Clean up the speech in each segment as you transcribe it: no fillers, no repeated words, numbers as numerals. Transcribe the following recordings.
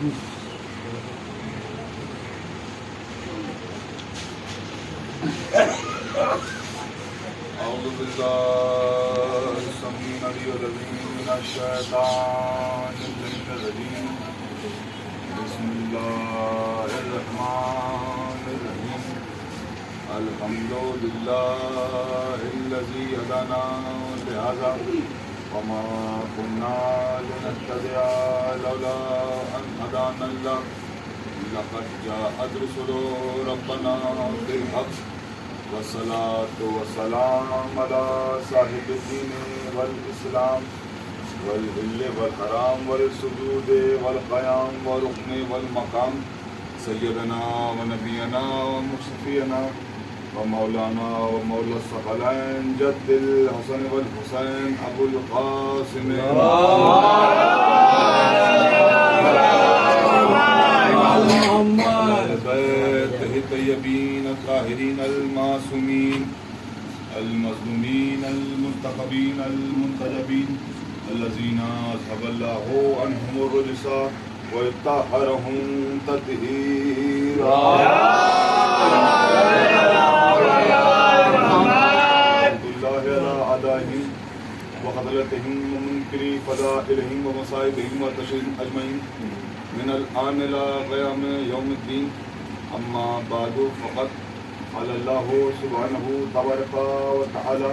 أعوذ بالله السميع العليم من الشيطان الرجيم بسم الله الرحمن الرحيم الحمد لله الذي هدانا لهذا وما كنا لنهتدي لولا أن هدانا الله لقد جاءت رسل ربنا بالحق والصلاة والسلام على صاحب الدين والإسلام والذل والكرام والسجود والقيام والركن والمقام سيدنا ونبينا ومصطفينا ومولانا ومولى الثقلين جد الحسن والحسين أبو القاسم بيته الطيبين الطاهرين المعصومين المظلومين المنتخبين المنتجبين الذين أذهب الله عنهم الرجس وطهرهم تطهيرا الحمد لله على أعدائهم وخذلتهم ومنكر فضائلهم ومصائبهم وتشريعهم أجمعين من الآن إلى قيام يوم الدين أما بعد فقد قال الله سبحانه تبارك وتعالى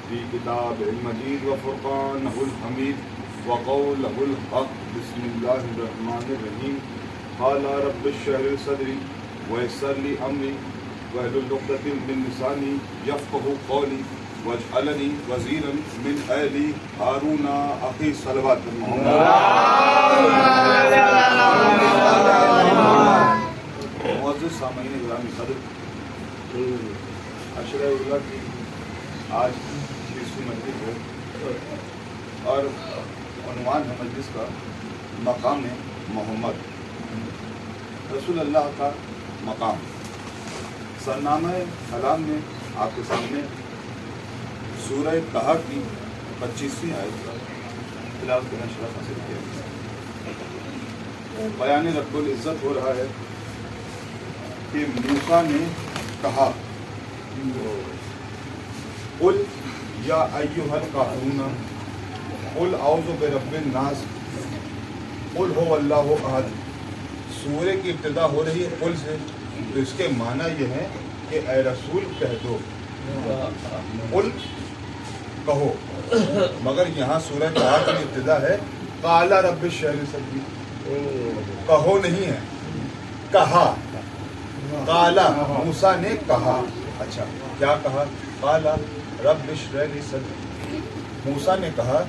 في كتابه المجيد وفرقانه الحميد وقوله الحق بسم الله الرحمن الرحيم قال رب اشرح لي صدري ويسر لي أمري واحلل عقدة من لساني يفقهوا قولي واجعلني وزيرا من آل هارون أخي صلوات معزز سامعین گرامی قدر عشرہ الاولیاء کی آج 20ویں مجلس ہے اور عنوان ہے مجلس کا مقام محمد رسول اللہ کا مقام. سرنامہ کلام میں آپ کے سامنے سورہ طہ کی 25ویں آیت کا تلاوت کرنا شرف حاصل کیا. بیان رب العزت ہو رہا ہے کہ موسیٰ نے کہا قل یا ایھا الکافرون قل اعوذ برب الناس قل هو اللہ احد. سورہ کی ابتدا ہو رہی ہے قل سے، تو اس کے معنی یہ ہے کہ اے رسول کہہ دو، قل کہو. مگر یہاں سورہ طہ کی ابتدا ہے قال رب اشرح لي صدری، کہو نہیں ہے، کہا. قالا موسیٰ نے کہا. اچھا کیا کہا؟ قالا رب اشرح لي صدری. موسیٰ نے کہا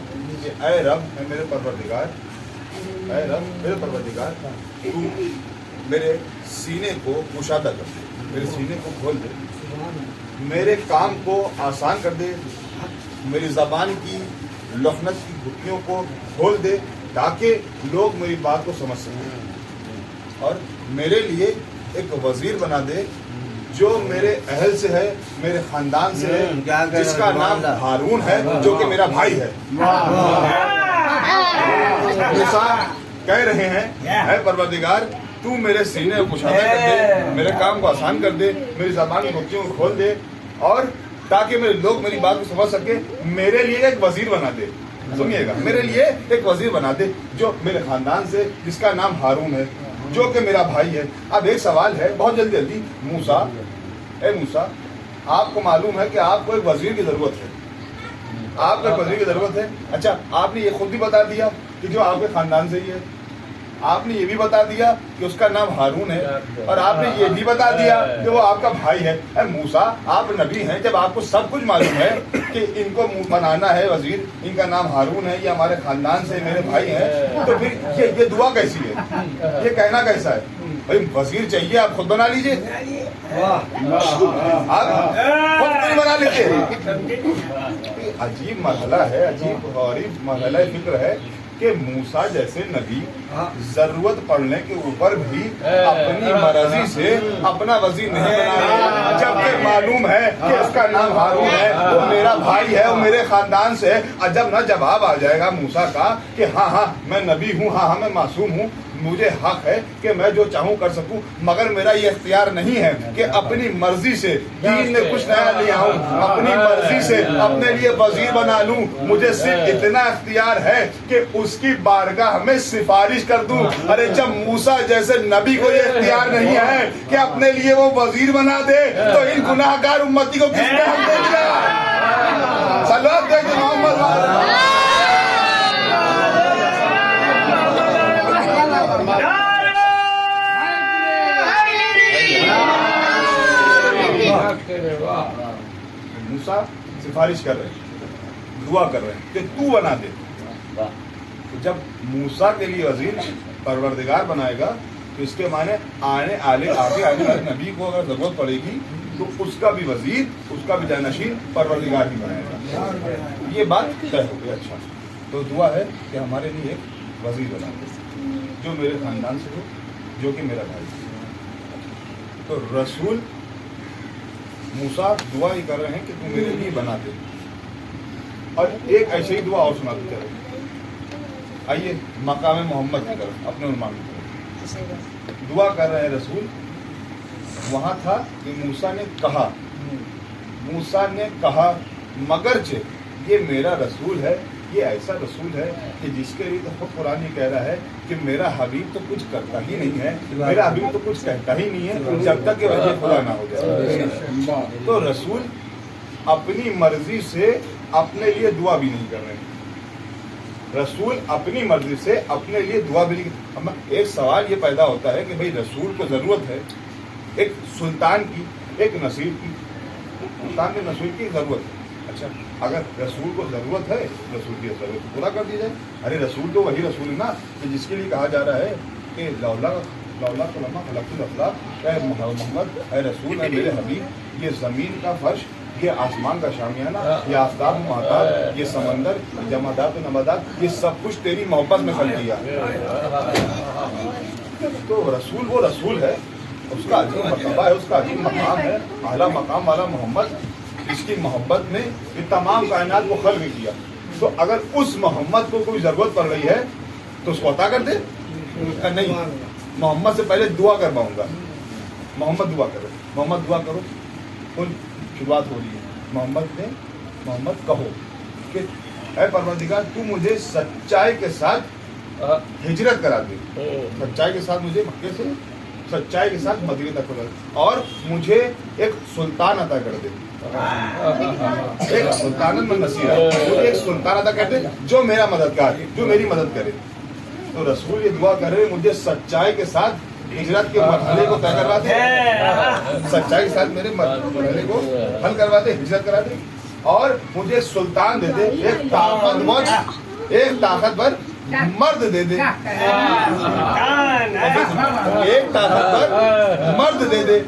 کہ اے رب، اے میرے پروردگار، اے رب میرے پروردگار، تو میرے سینے کو کشادہ کر دے، میرے سینے کو کھول دے، میرے کام کو آسان کر دے، میری زبان کی لخنت کی گھٹنیوں کو کھول دے تاکہ لوگ میری بات کو سمجھ سکیں، اور میرے لیے ایک وزیر بنا دے جو میرے اہل سے ہے، میرے خاندان سے ہے، جس کا نام ہارون ہے جو کہ میرا بھائی ہے. موسیٰ کہہ رہے ہیں اے پروردگار تو میرے سینے کو کشادہ کر دے، میرے کام کو آسان کر دے، میری زبان کی گھٹنیوں کو کھول دے، اور تاکہ میرے لوگ میری بات کو سمجھ سکے. میرے لیے ایک وزیر بنا دے، سنیے گا، میرے لیے ایک وزیر بنا دے جو میرے خاندان سے، جس کا نام ہارون ہے جو کہ میرا بھائی ہے. اب ایک سوال ہے بہت جلدی، موسیٰ، اے موسیٰ، آپ کو معلوم ہے کہ آپ کو ایک وزیر کی ضرورت ہے، آپ کو ایک وزیر کی ضرورت ہے. اچھا آپ نے یہ خود بھی بتا دیا کہ جو آپ کے خاندان سے ہی ہے، آپ نے یہ بھی بتا دیا کہ اس کا نام ہارون ہے، اور آپ نے یہ بھی بتا دیا کہ وہ آپ کا بھائی ہے. اے موسیٰ آپ نبی ہیں، جب آپ کو سب کچھ معلوم ہے کہ ان کو بنانا ہے وزیر، ان کا نام ہارون ہے، یہ ہمارے خاندان سے میرے بھائی ہیں، تو پھر یہ دعا کیسی ہے، یہ کہنا کیسا ہے؟ بھائی وزیر چاہیے آپ خود بنا لیجیے، آپ خود نہیں بنا لیتے. عجیب مرحلہ ہے، عجیب غریب مرحلہ فکر ہے کہ موسیٰ جیسے نبی ضرورت پڑنے کے اوپر بھی اپنی مرضی سے اپنا وزیر نہیں بنا رہے، جبکہ معلوم ہے کہ اس کا نام ہارون ہے، وہ میرا بھائی ہے، وہ میرے خاندان سے ہے. جب نہ جواب آ جائے گا موسیٰ کا کہ ہاں میں نبی ہوں، ہاں میں معصوم ہوں، مجھے حق ہے کہ میں جو چاہوں کر سکوں، مگر میرا یہ اختیار نہیں ہے کہ اپنی مرضی سے دین میں کچھ نیا لے آؤں، اپنی مرضی سے اپنے لیے وزیر بنا لوں۔ مجھے صرف اتنا اختیار ہے کہ اس کی بارگاہ میں سفارش کر دوں۔ ارے جب موسیٰ جیسے نبی کو یہ اختیار نہیں ہے کہ اپنے لیے وہ وزیر بنا دے، تو ان گناہ گار امتی کو کس نے حق دے دیا؟ صلوات دے کہ محمد موسیٰ سفارش کر رہے ہیں، دعا کر رہے ہیں کہ تو بنا دے۔ تو جب موسیٰ کے لیے وزیر پروردگار بنائے گا تو اس کے معنی آگے آنے والے نبی کو اگر ضرورت پڑے گی تو اس کا بھی وزیر، اس کا بھی جانشین پروردگار ہی بنائے گا۔ یہ بات طے ہو گئی۔ اچھا، تو دعا ہے کہ ہمارے لیے ایک وزیر بنا دے جو میرے خاندان سے ہو، جو کہ میرا بھائی ہے۔ تو رسول موسیٰ دعا ہی کر رہے ہیں کہ تم میرے لیے بنا دے، اور ایک ایسے ہی دعا اور سناتے چلو۔ آئیے مقام محمد کی طرف، اپنے عنوان کی طرف دعا کر رہے ہیں رسول۔ وہاں تھا کہ موسیٰ نے کہا مگرچہ یہ میرا رسول ہے، یہ ایسا رسول ہے کہ جس کے لیے تو خود قرآن یہ کہہ رہا ہے کہ میرا حبیب تو کچھ کرتا ہی نہیں ہے، میرا حبیب تو کچھ کہتا ہی نہیں ہے جب تک کہ وجہ خدا نہ ہو جائے۔ تو رسول اپنی مرضی سے اپنے لیے دعا بھی نہیں کر رہے ہیں۔ رسول اپنی مرضی سے اپنے لیے دعا بھی نہیں۔ ایک سوال یہ پیدا ہوتا ہے کہ بھئی رسول کو ضرورت ہے ایک سلطان کی، ایک نصیر کی، سلطان کے نصیر کی ضرورت ہے۔ اچھا، اگر رسول کو ضرورت ہے، رسول کی ضرورت پورا کر دی جائے۔ ارے رسول تو وہی رسول ہے نا کہ جس کے لیے کہا جا رہا ہے کہ لولا لما خلقت الافلاق، اے محمد، اے رسول، اے میرے حبیب، یہ زمین کا فرش، یہ آسمان کا شامیانہ، یہ آفتاب و مہتاب، یہ سمندر، جمادات و نباتات، یہ سب کچھ تیری محبت میں خلق کیا۔ تو رسول وہ رسول ہے، اس کا عظیم مرتبہ ہے، اس کا عظیم مقام ہے، اعلیٰ مقام والا محمد، اس کی محبت نے یہ تمام کائنات کو خلق کیا۔ تو اگر اس محمد کو کوئی ضرورت پڑ رہی ہے تو اس کو عطا کر دے۔ نہیں، محمد سے پہلے دعا کرواؤں گا۔ محمد دعا کرو، محمد دعا کرو۔ ان شروعات ہو رہی ہے، محمد کہو کہ اے پروردگار تو مجھے سچائی کے ساتھ ہجرت کرا دے، سچائی کے ساتھ مجھے مکے سے سچائی کے ساتھ مدینے تک کرا دے، اور مجھے ایک سلطان عطا کر دے، ایک سلطانت میں نصیر ہے، مجھے ایک سلطان عطا کر دے جو میرا مددگار، جو میری مدد کرے۔ تو رسول یہ دعا کر رہے مجھے سچائی کے ساتھ ہجرت کے مرحلے کو طے کروا دے، سچائی کے ساتھ میرے مرحلے کو حل کروا دے، ہجرت کرا دے، اور مجھے سلطان دے دے، ایک طاقتور مرد دے دے، ایک طاقتور مرد دے دے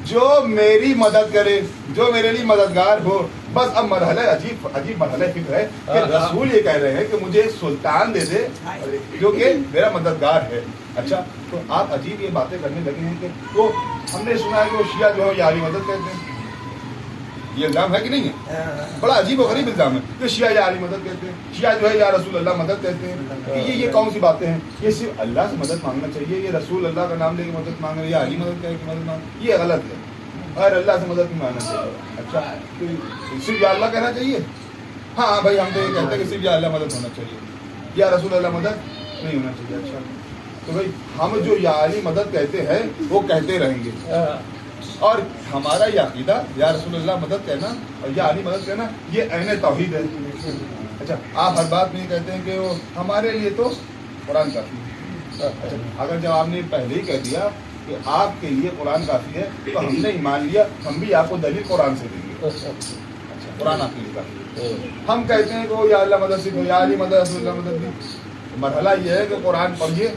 جو میری مدد کرے، جو میرے لیے مددگار ہو۔ بس اب مرحلہ عجیب مرحلہ فکر ہے کہ رسول یہ کہہ رہے ہیں کہ مجھے سلطان دے دے جو کہ میرا مددگار ہے۔ اچھا، تو آپ عجیب یہ باتیں کرنے لگے ہیں کہ تو ہم نے سنا ہے کہ وہ شیعہ جو ہے یا علی مدد کہتے ہیں، یہ الزام ہے کہ نہیں ہے؟ بڑا عجیب و غریب الزام ہے کہ شیعہ یا علی مدد کہتے ہیں، شیعہ جو ہے یا رسول اللہ مدد کہتے ہیں کہ یہ کون سی باتیں ہیں؟ یہ صرف اللہ سے مدد مانگنا چاہیے، یہ رسول اللہ کا نام لے کے مدد مانگ رہے ہیں یا علی مدد کہہ کے مدد مانگ، یہ غلط ہے۔ اور اللہ سے مدد نہیں مانگنا چاہیے۔ اچھا، تو صرف یا اللہ کہنا چاہیے؟ ہاں بھائی، ہم تو یہ کہتے ہیں کہ صرف یا اللہ مدد ہونا چاہیے، یا رسول اللہ مدد نہیں ہونا چاہیے۔ اچھا، تو بھائی ہم جو یا علی مدد کہتے ہیں وہ کہتے رہیں گے، اور ہمارا یہ عقیدہ یا رسول اللہ مدد کہنا اور یا علی مدد کہنا یہ عین توحید ہے۔ اچھا، آپ ہر بات میں یہ کہتے ہیں کہ وہ ہمارے لیے تو قرآن کافی ہے۔ اچھا، اگر جب آپ نے پہلے ہی کہہ دیا کہ آپ کے لیے قرآن کافی ہے تو ہم نے ایمان لیا، ہم بھی آپ کو دلیل قرآن سے دیں گے۔ اچھا، قرآن آپ کے لیے کافی ہے۔ ہم کہتے ہیں کہ وہ یا اللہ مدد سیکھو، یا علی مدد، رسول اللہ مدد بھی۔ مرحلہ یہ ہے کہ قرآن پڑھیے،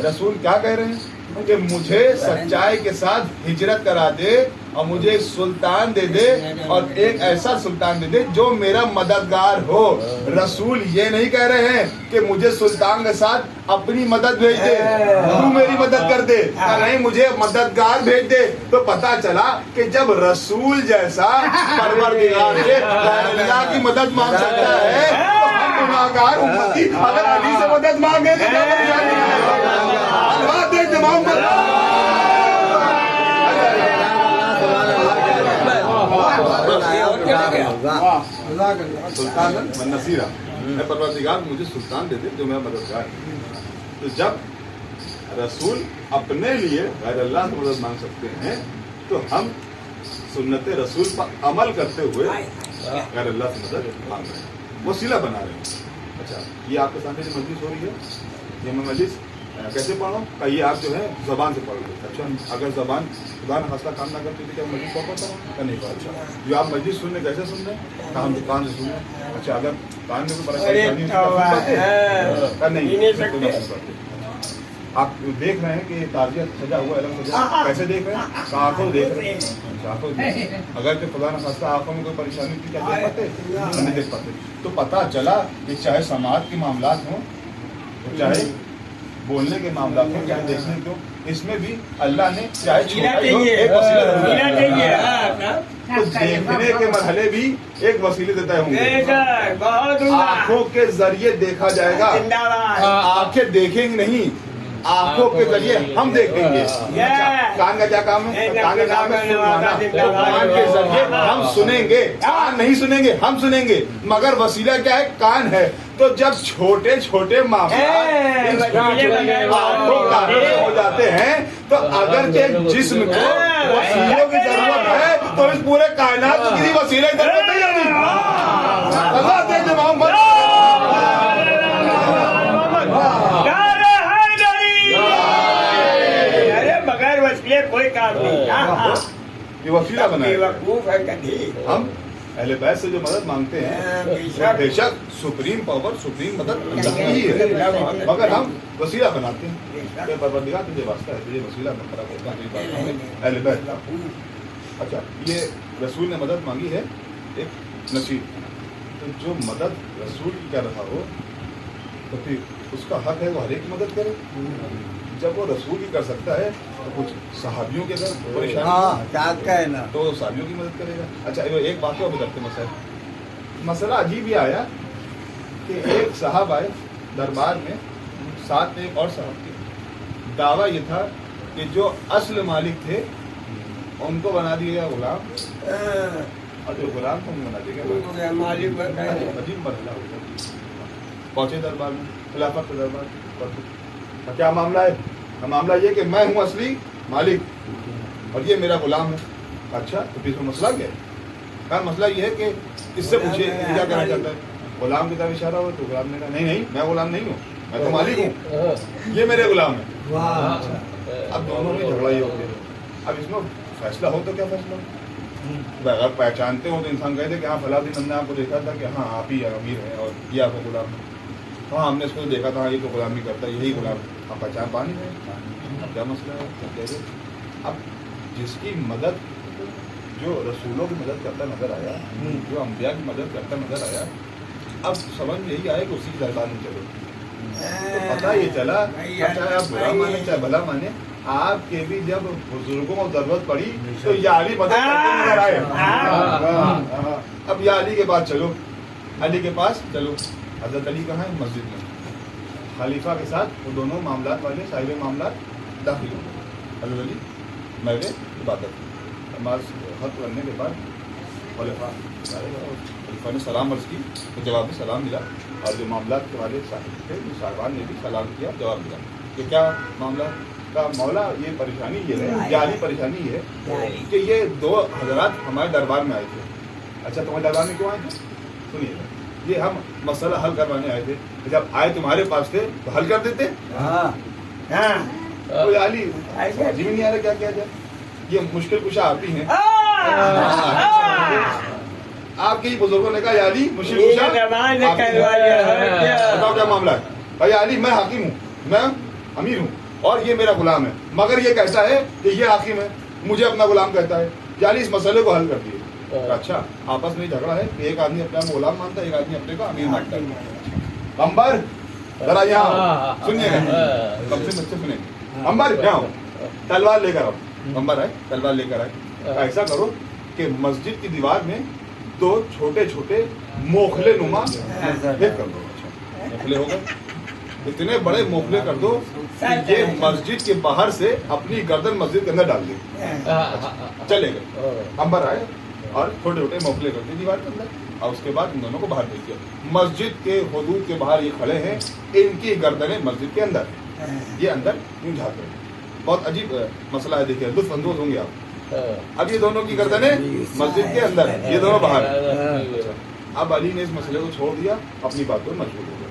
رسول کیا کہہ رہے ہیں کہ مجھے سچائی کے ساتھ ہجرت کرا دے اور مجھے ایک سلطان دے دے، اور ایک ایسا سلطان دے دے جو میرا مددگار ہو۔ رسول یہ نہیں کہہ رہے ہیں کہ مجھے سلطان کے ساتھ اپنی مدد بھیج دے، تو میری مدد کر دے، نہیں مجھے مددگار بھیج دے۔ تو پتا چلا کہ جب رسول جیسا پروردگار سے غیر اللہ کی مدد مانگ سکتا ہے تو ہم गुनाहगार उम्मती अगर अली से मदद मांगे तो क्या परेशानी है? अल्लाह दे तमाम सुल्तान नसीरा मैं परवरदिगार मुझे सुल्तान दे दे जो मेरा मददगार है। तो जब रसूल अपने लिए गैर अल्लाह से मदद मांग सकते हैं तो हम सुन्नत रसूल पर अमल करते हुए गैर अल्लाह से मदद मांग रहे हैं, वसीला बना रहे हैं। अच्छा, ये आपके सामने जो मजलिस हो रही है, ये मैं मजलिस कैसे पढ़ो? ये आप जो है ज़बान से पढ़ोगे। अच्छा, अगर ज़बान खुदा न खास्ता काम ना करती तो क्या मजलिस पढ़ पाता हूँ? नहीं पढ़। अच्छा, जो आप मजलिस सुनने कैसे सुन रहे हैं? हम दुकान से सुन रहे हैं। अच्छा, अगर कान में कोई परेशानी नहीं पड़ते, आप देख रहे हैं कि ताजिया सजा हुआ अलग सजा, कैसे देख रहे हैं? आंखों देख रहे हैं। आंखों अगर तो खुदा न खास्ता आंखों में कोई परेशानी थी क्या देख पाते? नहीं देख पाते। तो पता चला कि चाहे समाज के मामलात हों, चाहे बोलने के मामला में, चाहे देखने को, इसमें भी अल्लाह ने चाहे छोटा ही हो एक वसीला तो देखने के मरहले भी एक वसीले देता है होंगे। आंखों के जरिए देखा जाएगा, आंखें देखेंगे नहीं, आंखों के जरिए हम देखेंगे। कान का क्या काम है? कान का काम है सुनवाना। कान के जरिए हम सुनेंगे, कान नहीं सुनेंगे, हम सुनेंगे, मगर वसीला क्या है? कान है। तो जब छोटे छोटे मामले आंखों का हो जाते हैं तो अगर के जिस्म को वसीलों की जरूरत है तो इस पूरे कायनात को किसी वसीले की जरूरत नहीं होती। अल्लाह देखते मोहम्मद कोई काम नहीं, ये वसीला बनाया। बेवकूफ है कभी। हम अहले बैत से जो मदद मांगते हैं बेशक सुप्रीम पावर, सुप्रीम मदद अल्लाह की ही है, मगर हम वसीला बनाते हैं। परवरदिगार तुझे वास्ता है, तुझे वसीला मैं खड़ा करता हूं अहले बैत का। अच्छा, ये रसूल ने मदद मांगी है एक नसीब, तो जो मदद रसूल की कर रहा हो तो फिर उसका हक है वो हर एक की मदद करे। जब वो रसूल ही कर सकता है तो कुछ सहाबियों के अगर परेशानी ना तो सहाबियों की मदद करेगा। अच्छा, एक बात और बताते मसला अजीब ये आया कि एक साहब आए दरबार में, साथ में एक और साहब थे। दावा ये था कि जो असल मालिक थे उनको बना दिया गया गुलाम, और जो गुलाम को बना दिया गया मालिक। अजीब मसला हो गया। पहुंचे दरबार में, खिलाफत के दरबार। क्या मामला है? मामला ये कि मैं हूँ असली मालिक और ये मेरा गुलाम है। अच्छा, तो फिर मसला क्या है? हाँ, मसला ये है कि इससे पूछिए क्या कहना चाहता है। गुलाम की तरफ इशारा हो तो गुलाम ने कहा नहीं, मैं गुलाम नहीं हूँ, मैं तो मालिक हूँ, ये मेरे गुलाम है। अब दोनों में झगड़ा ही हो गया। अब इसमें फैसला हो तो क्या फैसला हो? अगर पहचानते हो तो इंसान कहते कि हाँ फला दिन हमने आपको देखा था कि हाँ आप ही अमीर हैं और ये आपका गुलाम है। हाँ, हमने इसको देखा था, ये तो गुलामी करता है, यही गुलाम। आप पहचान पा नहीं रहे, अब क्या मसला है? क्या कह रहे? अब जिसकी मदद, जो रसूलों की मदद करता नजर आया, जो अंबिया की मदद करता नजर आया, अब समझ में यही आया कि उसी की दरबार में चलो। तो पता ये चला, चाहे आप बुरा माने चाहे भला माने, आपके भी जब बुजुर्गों को जरूरत पड़ी तो या अली मदद करते नजर आए। अब या अली के पास चलो, अली के पास चलो। हजरत अली कहाँ है? मस्जिद में खलीफा के साथ वो दोनों मामलात वाले साहिब मामलात दाखिल हो गए। हजरत अली मैंने इबादत नमाज खत्म करने के बाद खलीफा ने सलाम अर्ज की तो जवाब में सलाम मिला, और जो मामलात के वाले साहिब थे साहबान ने भी सलाम किया, जवाब मिला कि क्या मामला का मौला, ये परेशानी ये है, जाली परेशानी ये है कि ये दो हजरात हमारे दरबार में आए थे। अच्छा, तुम्हारे दरबार में क्यों आए थे? सुनिए, ये हम मसला हल करवाने आए थे, जब आए तुम्हारे पास थे तो हल कर देते। कोई आली समझ में नहीं आ रहा क्या किया जाए, ये मुश्किल कुशा आप ही हैं। आपके ही बुजुर्गों ने कहा आली मुश्किल कुशा बताओ क्या मामला है? भाई आली, मैं हाकिम हूँ, मैं अमीर हूँ और ये मेरा गुलाम है, मगर ये कहता है कि ये हाकिम है, मुझे अपना गुलाम कहता है। यानी इस मसले को हल कर दिए। अच्छा, आपस में झगड़ा है कि एक आदमी अपने आप को गुलाम मानता है, एक आदमी अपने को अमीर मानता है। अंबर जरा यहाँ सुनिएगा, सबसे बच्चे सुने। अंबर यहाँ तलवार लेकर आओ। अंबर आए, तलवार लेकर आए। ऐसा करो कि मस्जिद की दीवार में दो छोटे छोटे मोखले नुमा हिट कर दो। मोखले हो गए, इतने बड़े मोखले कर दो कि ये मस्जिद के बाहर से अपनी गर्दन मस्जिद के अंदर डाल दी। चले गए, अंबर आए और छोटे छोटे मोखले कर दिए दीवार के अंदर, और उसके बाद इन दोनों को बाहर भेज दिया। मस्जिद के हुदूद के बाहर ये खड़े हैं, इनकी गर्दनें मस्जिद के अंदर, ये अंदर यूं झाँक रहे हैं। बहुत अजीब मसला है, देखिए लुत्फ अंदोज होंगे आप। अब ये दोनों की गर्दनें मस्जिद के अंदर, ये दोनों बाहर। अब अली ने इस मसले को छोड़ दिया, अपनी बात पर मजबूर हो गए।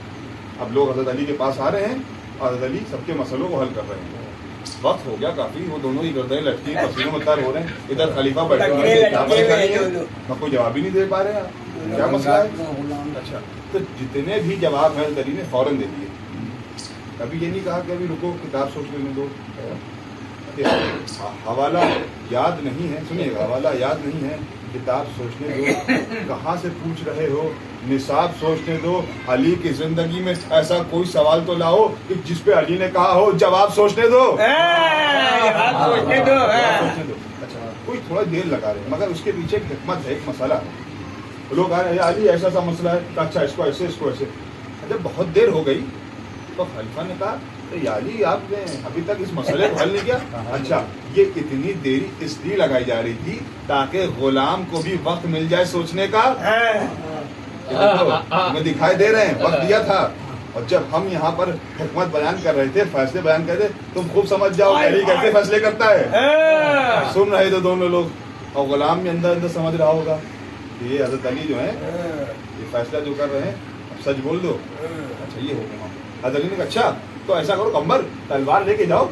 अब लोग हजरत अली के पास आ रहे हैं और हजरत अली सबके मसलों को हल कर रहे हैं। वक्त हो गया काफी, वो दोनों ही गर्दनें लटकी पसीनों में तर हो रहे हैं, इधर खलीफा बैठे हुए हैं, कोई जवाब ही नहीं दे पा रहे हैं, क्या मसला है। अच्छा, तो जितने भी जवाब हैं हजरत अली ने फौरन दे दिए। कभी ये नहीं कहा कि अभी रुको किताब सोच लेने दो, हवाला याद नहीं है, सुनिएगा, हवाला याद नहीं है, किताब सोचने दो, कहाँ से पूछ रहे हो, निसाब सोचने दो। अली की जिंदगी में ऐसा कोई सवाल तो लाओ कि जिस पे अली ने कहा हो जवाब सोचने दो, सोचने दो। अच्छा, कोई थोड़ा देर लगा रहे, मगर उसके पीछे एक हिकमत है, एक मसला है। लोग आ रहे हैं, अली ऐसा सा मसला है, अच्छा इसको ऐसे, इसको ऐसे। जब बहुत देर हो गई तो खलीफा ने कहा, याली आपने अभी तक इस मसले को हल नहीं किया। अच्छा, ये इतनी देरी इसलिए लगाई जा रही थी ताकि गुलाम को भी वक्त मिल जाए सोचने का। हमें दिखाई दे रहे हैं, वक्त दिया था, और जब हम यहाँ पर हिकमत बयान कर रहे थे, फैसले बयान कर रहे, तुम खूब समझ जाओ अली कैसे फैसले करता है। सुन रहे थे दोनों लोग, और गुलाम भी अंदर अंदर समझ रहा होगा ये हजरत अली जो है ये फैसला जो कर रहे हैं, अब सच बोल दो। अच्छा, ये हो गया। हजरत अली ने कहा, अच्छा तो ऐसा करो, कंबर तलवार लेके जाओ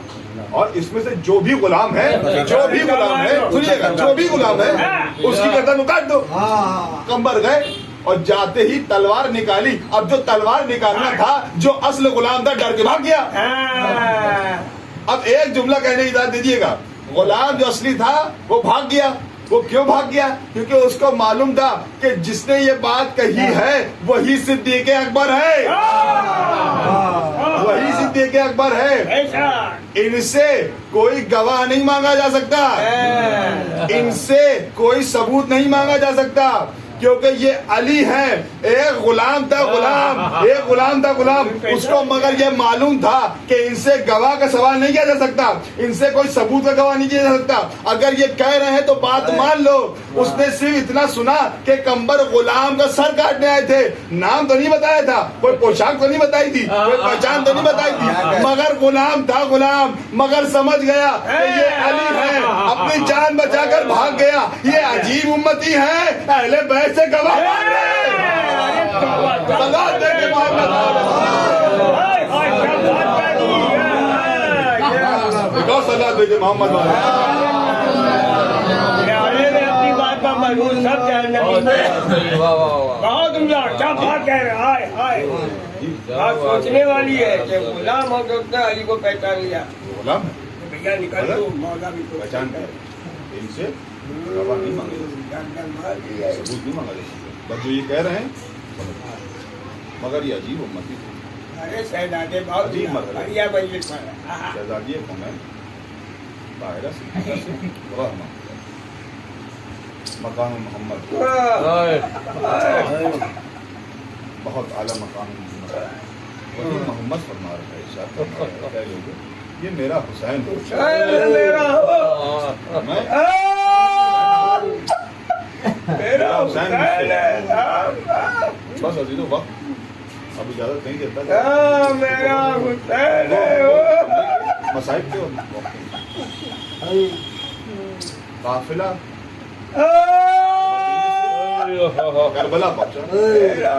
और इसमें से जो भी गुलाम है, सुनिएगा, जो भी गुलाम है उसकी गर्दन काट दो। कंबर गए और जाते ही तलवार निकाली। अब जो तलवार निकालना था, जो असल गुलाम था, डर के भाग गया। अब एक जुमला कहने की इजाजत दीजिएगा, गुलाम जो असली था वो भाग गया। वो क्यों भाग गया? क्योंकि उसको मालूम था कि जिसने ये बात कही है वही सिद्दीक़ अकबर है, वही सिद्दीक़ अकबर है। इनसे कोई गवाह नहीं मांगा जा सकता, इनसे कोई सबूत नहीं मांगा जा सकता, क्योंकि ये अली है। एक गुलाम था गुलाम, एक गुलाम था गुलाम, उसको मगर ये मालूम था कि इनसे गवाह का सवाल नहीं किया जा सकता, इनसे कोई सबूत का गवाह नहीं किया जा सकता। अगर ये कह रहे हैं तो बात मान लो। उसने सिर्फ इतना सुना कि कंबर गुलाम का सर काटने आए थे, नाम तो नहीं बताया था, कोई पोशाक तो नहीं बताई थी, कोई पहचान तो नहीं बताई थी, मगर गुलाम था गुलाम, मगर समझ गया कि ये अली है, अपनी जान बचाकर भाग गया। ये अजीब उम्मती है, अहले बैत से गवाह मांग रहे, सलाह दे के मोहम्मद सलाह दे के मोहम्मद अपनी बात पर मजबूर सब जानना। कहो तुम लोग क्या बात कह रहे? हाय हाय, बात सोचने वाली है कि गुलाम हो तो उसने अली को पहचान लिया। गुलाम भैया निकल दो, मौला भी तो पहचान कर, इनसे गवाह नहीं मांगे, सबूत नहीं मांगा जाता, बस जो ये कह रहे हैं। मगर ये अजीब उम्मती थी। अरे शहजादे बहुत अजीब मगर बढ़िया मजलिस पर शहजादी कौन है? ताहिरा सिद्दीक़ा से गवाह मांगता है। मकाम मोहम्मद बहुत आला मकाम वही मोहम्मद फरमा रहा है, ये मेरा हुसैन मेरा हुसैन है। बस अजीजो वक्त अब इजाजत नहीं देता, मेरा हुसैन है। मसाइब के काफिला करबला पहुंचा,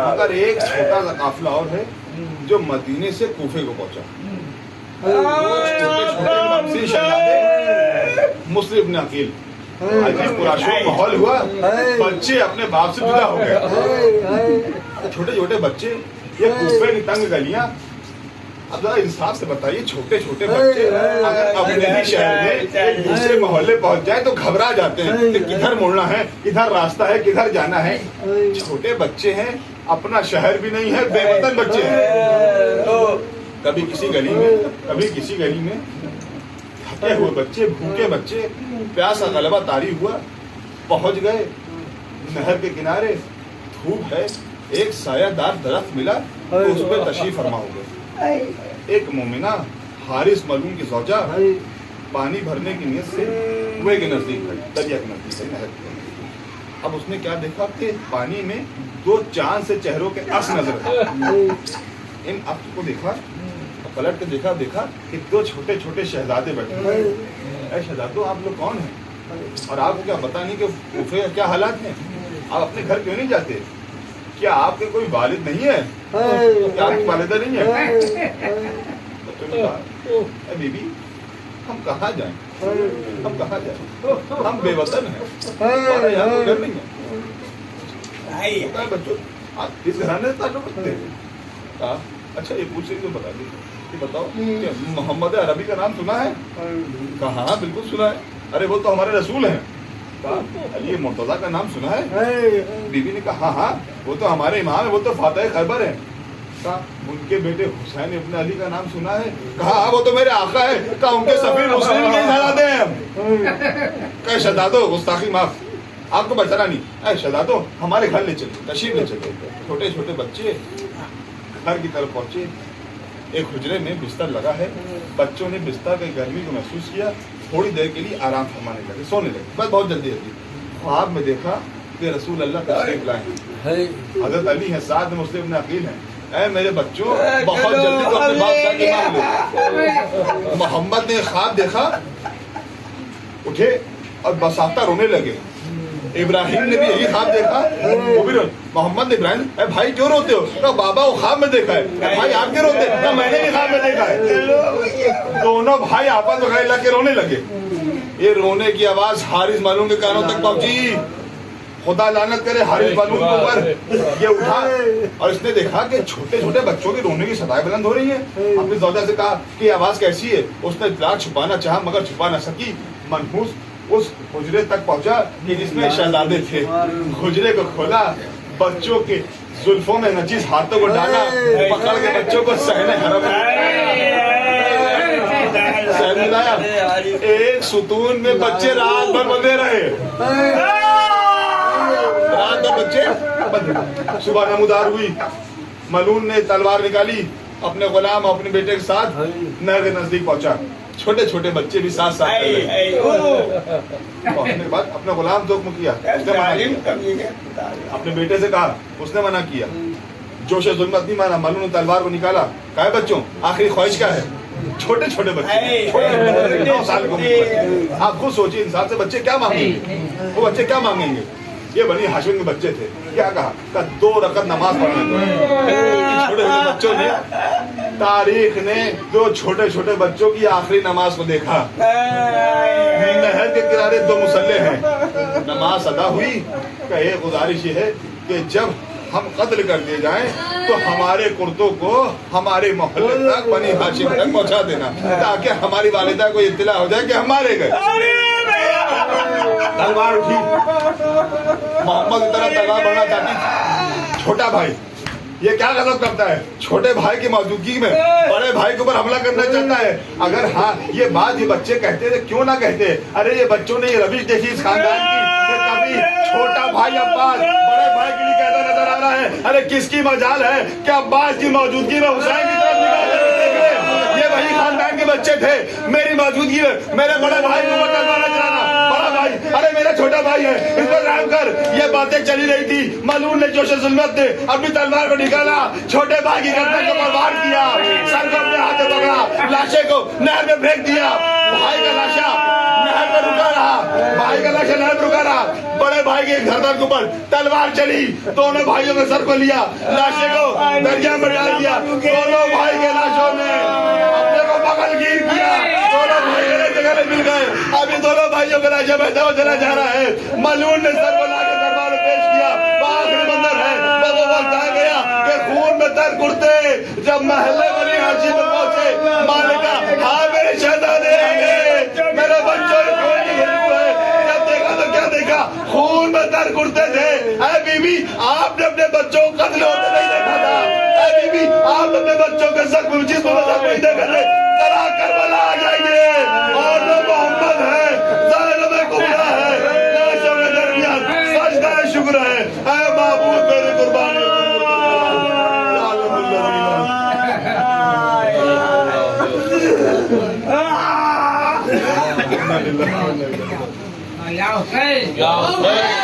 मगर एक छोटा सा काफिला और है जो मदीने से कूफे को पहुंचा। मुस्लिम इब्न अकील, अजीब पुराशों माहौल हुआ, बच्चे अपने बाप से जुदा हो गए, छोटे छोटे बच्चे, ये कूफे की तंग गलियां। अब जरा इंसाफ से बताइए, छोटे छोटे बच्चे अगर अपने ही शहर में दूसरे मोहल्ले पहुंच जाए तो घबरा जाते हैं कि किधर मुड़ना है, किधर रास्ता है, किधर जाना है। छोटे बच्चे हैं, अपना शहर भी नहीं है, बेवतन बच्चे हैं। कभी किसी गली में, कभी किसी गली में, थके हुए बच्चे, भूखे बच्चे, प्यासा गलबा तारी हुआ, पहुंच गए नहर के किनारे। धूप है, एक सायादार दरख्त मिला, तो उस पर तशरीफ फरमा हो गए। एक मोमिना हारिस मलूम की ज़ौजा पानी भरने की नीयत से कुएं के नजदीक गई, दरिया के नजदीक गई, नहर के नजदीक। अब उसने क्या देखा कि पानी में दो चांद से चेहरों के अक्स नजर आए। इन अक्स को देखा, पलट के देखा कि दो छोटे छोटे शहजादे बैठे। ऐ शहजादो, आप लोग कौन हैं और आपको क्या पता नहीं कि कूफे का क्या हालात हैं? आप अपने घर क्यों नहीं जाते? क्या आपके कोई वालिद नहीं है? क्या आपकी वालिदा नहीं है? बच्चों ने कहा, बीबी हम कहाँ जाएं? हम कहाँ जाएं? हम बेवतन हैं, हमारा यहाँ कोई घर नहीं है। तो बच्चों, आप इस घराने से ताल्लुक रखते हैं? कहा, अच्छा ये पूछ रही तो बता दीजिए कि बताओ क्या मोहम्मद अरबी का नाम सुना है? कहा हाँ बिल्कुल सुना है। अरे वो तो हमारे रसूल हैं। कहा अली मुर्तजा का नाम सुना है? बीबी ने कहा हाँ वो तो हमारे इमाम है, वो तो फातह खैबर है। कहा उनके बेटे हुसैन इब्न अली का नाम सुना है? कहा हाँ वो तो मेरे आका है। कहा उनके सफीर मुस्लिम के शहजादे हैं हम। कहे शहजादो गुस्ताखी माफ, आपको बचाना नहीं। अरे शहजादो हमारे घर ले चले, तशरीफ ले चले। छोटे छोटे बच्चे घर की तरफ पहुंचे। एक हुजरे में बिस्तर लगा है, बच्चों ने बिस्तर की गर्मी को महसूस किया, थोड़ी देर के लिए आराम फरमाने लगे, सोने लगे। बस बहुत जल्दी ख्वाब में देखा कि रसूल अल्लाह तशरीफ लाए, हजरत अली हैं, साथ में मुस्लिम इब्न अकील हैं। ऐ मेरे बच्चों बहुत जल्दी तो अपने बादशाह की मांग लो। मोहम्मद ने ख्वाब देखा, उठे और बसाता रोने लगे। इब्राहिम ने भी यही ख्वाब देखा, वो भी मोहम्मद इब्राहिम, भाई क्यों रोते हो? तो बाबा वो ख्वाब में देखा है। भाई आप क्यों रोते? तो मैंने भी ख्वाब में देखा है। दोनों भाई आपस में लग के रोने लगे। ये रोने की आवाज हारिस मालूम के कानों तक पहुंची। खुदा लानत करे हारिस मालूम के ऊपर। ये उठा और इसने देखा कि छोटे छोटे बच्चों के रोने की सदाएं बुलंद हो रही है। अपनी ज़ौजा से कहा कि आवाज कैसी है? उसने इत्तला छुपाना चाहा मगर छुपा न सकी। मनहूस उस हुजरे तक पहुंचा कि जिसमें शहजादे थे। हुजरे को खोला, बच्चों के जुल्फों में नचीस हाथों को डाला, पकड़ के बच्चों को सहने हरम मिलाया। एक सुतून में बच्चे रात भर बंधे रहे। रात भर बच्चे बंधे। सुबह नमूदार हुई, मलून ने तलवार निकाली, अपने गुलाम अपने बेटे के साथ नहर के नजदीक पहुंचा। छोटे छोटे बच्चे भी साथ साथ पहुंचने के बाद अपने गुलाम तो हुक्म किया, उसने मना किया। अपने बेटे से कहा, उसने मना किया। जोश जुल्मत नहीं माना, मलून ने तलवार को निकाला। कहा बच्चों आखिरी ख्वाहिश क्या है? छोटे छोटे बच्चे 9 साल को। आप खुद सोचिए इंसान से बच्चे क्या मांगेंगे? वो बच्चे क्या मांगेंगे? ये बनी हाशिम के बच्चे थे। क्या कहा? 2 रकत नमाज पढ़ने दो। छोटे छोटे बच्चों ने, तारीख ने 2 छोटे छोटे बच्चों की आखिरी नमाज को देखा। नहर के किनारे 2 मुसल्ले हैं, नमाज अदा हुई। कहे गुजारिश ये है कि जब हम कत्ल कर दिए जाएं तो हमारे कुर्तों को हमारे मोहल्ले तक बनी हाशिम तक पहुंचा देना, ताकि हमारी वालिदा को इत्तला हो जाए कि हम मारे गए। तलवार उठी, मोहम्मद की तरफ तलवार बढ़ना चाहती थी। छोटा भाई ये क्या गजब करता है? छोटे भाई की मौजूदगी में बड़े भाई के ऊपर हमला करना चाहता है। अगर हाँ ये बात ये बच्चे कहते थे, क्यों ना कहते? अरे ये बच्चों ने ये रविश देखी इस खानदान की, कभी छोटा भाई अब्बास बड़े भाई के लिए कहता नजर आ रहा है, अरे किसकी मजाल है कि अब्बास की मौजूदगी में हुसैन की तरफ निगाह देखे। ये वही खानदान के बच्चे थे, मेरी मौजूदगी में मेरे बड़े भाई को तलवार चलाना। बड़ा भाई, अरे मेरा छोटा भाई है, इस पर रहम कर। ये बातें चली रही थी, मलून ने जोश जुल्मत ने अपनी तलवार को निकाला, छोटे भाई की गर्दन को बर्बाद किया, सर को अपने हाथ में पकड़ा, लाशे को नहर में फेंक दिया। भाई का लाशा नहर में रुका रहा, भाई का लाशा नहर में रुका रहा। बड़े भाई के गर्दन के ऊपर तलवार चली, दोनों भाइयों के सर को लिया, लाशे को दरिया में डाल दिया। दोनों भाई के लाशों ने अपने को बगलगीर किया, दोनों भाई गले मिल गए। अभी दोनों भाइयों का लाशा बहता हुआ चला जा रहा है। मलून ने सर को लाके दरबार में पेश किया। आखिरी मंजर है, वो वक्त आ गया कि खून में तर कुर्ते जब महल्ले वाली हाजी में पहुंचे, मालिका हाँ मेरे शहजादे आ गए, मेरे बच्चों ने खून की खुशबू है। जब देखा तो क्या देखा? खून में तर कुर्ते थे। ऐ बीबी आपने अपने बच्चों को कत्ल होते नहीं देखा था। ऐ बीबी आपने अपने बच्चों के जख्म जिस्म में जख्म नहीं देखा थे। जरा करबला आ जाइए और वो मोहम्मद है, ज़ालिम कुबरा है, लाशों के दरमियान सजदा शुक्र है। ऐ माबूद मेरी कुर्बानी इन्ना लिल्लाहि व इन्ना इलैहि राजिऊन। یا حسین یا حسین